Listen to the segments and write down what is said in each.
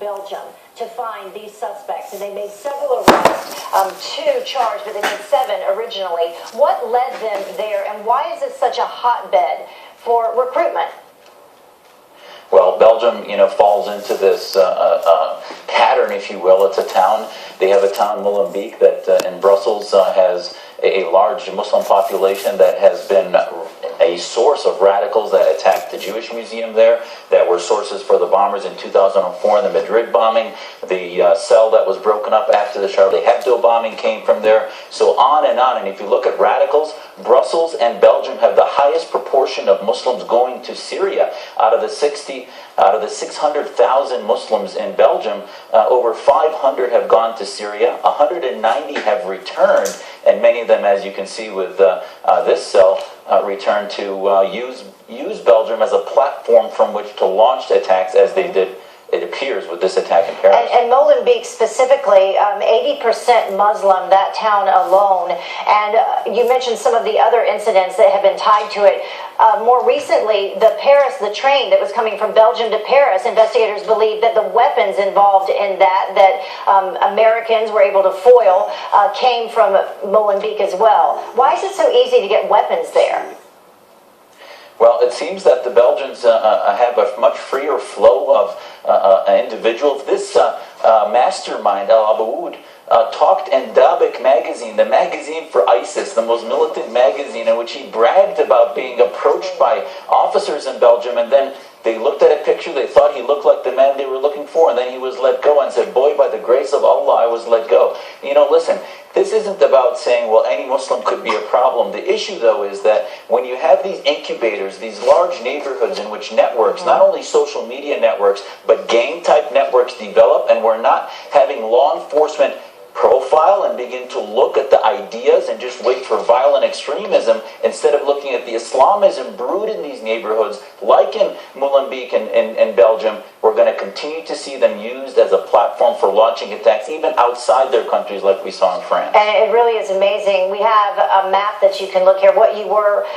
Belgium to find these suspects, and they made several arrests, 2 charged, but they made 7 originally. What led them there, and why is this such a hotbed for recruitment? Well, Belgium, falls into this pattern, if you will. It's a town. They have a town, Molenbeek, that in Brussels has a large Muslim population that has been a source of radicals that attacked the Jewish museum there, that were sources for the bombers in 2004, the Madrid bombing, the cell that was broken up after the Charlie Hebdo bombing came from there, so on and on. And if you look at radicals, Brussels and Belgium have the highest proportion of Muslims going to Syria. Out of the 600,000 Muslims in Belgium, over 500 have gone to Syria, 190 have returned, and many of them, as you can see with this cell, returned to use Belgium as a platform from which to launch attacks, as they did, it appears, with this attack in Paris. And Molenbeek specifically, 80% Muslim, that town alone. And you mentioned some of the other incidents that have been tied to it. More recently, the train that was coming from Belgium to Paris, investigators believe that the weapons involved in that Americans were able to foil, came from Molenbeek as well. Why is it so easy to get weapons there? Well, it seems that the Belgians have a much freer flow of individuals. This mastermind, Al Abaoud, talked in Dabik magazine, the magazine for ISIS, the most militant magazine, in which he bragged about being approached by officers in Belgium, and then they looked at a picture, they thought he looked like the man they were looking for, and then he was let go and said, boy, by the grace of Allah, I was let go. Listen, this isn't about saying, well, any Muslim could be a problem. The issue, though, is that when you have these incubators, these large neighborhoods in which networks, not only social media networks, but gang-type networks develop, and we're not having law enforcement profile and begin to look at the ideas and just wait for violent extremism instead of looking at the Islamism brewed in these neighborhoods, like in Molenbeek and Belgium. We're going to continue to see them used as a platform for launching attacks, even outside their countries, like we saw in France. And it really is amazing. We have a map that you can look here, what you were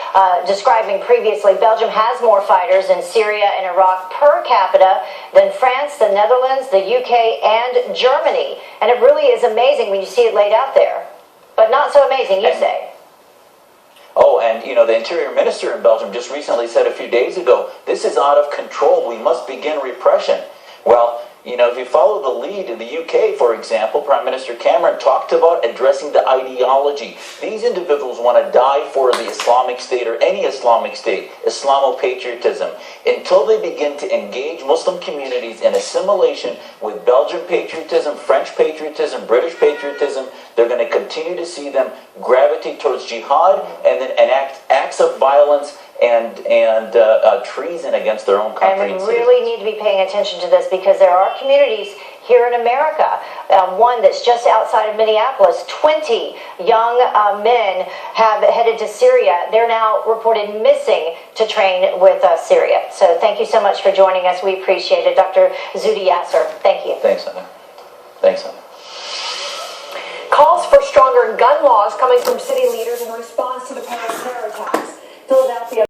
describing previously. Belgium has more fighters in Syria and Iraq per capita than France, the Netherlands, the UK, and Germany. And it really is amazing when you see it laid out there. But not so amazing, you say. Oh, and the Interior Minister in Belgium just recently said a few days ago, this is out of control, we must begin repression. Well, if you follow the lead in the UK, for example, Prime Minister Cameron talked about addressing the ideology. These individuals want to die for the Islamic State or any Islamic State, Islamo-patriotism. Until they begin to engage Muslim communities in assimilation with Belgian patriotism, French patriotism, British patriotism, they're going to continue to see them gravitate towards jihad and then enact acts of violence and treason against their own country. And we really need to be paying attention to this, because there are communities here in America, one that's just outside of Minneapolis, 20 young men have headed to Syria. They're now reported missing to train with Syria. So thank you so much for joining us. We appreciate it. Dr. Zuhdi Yasser, thank you. Thanks, Heather. Thanks, Heather. Calls for stronger gun laws coming from city leaders in response to the Paris terror attacks. Philadelphia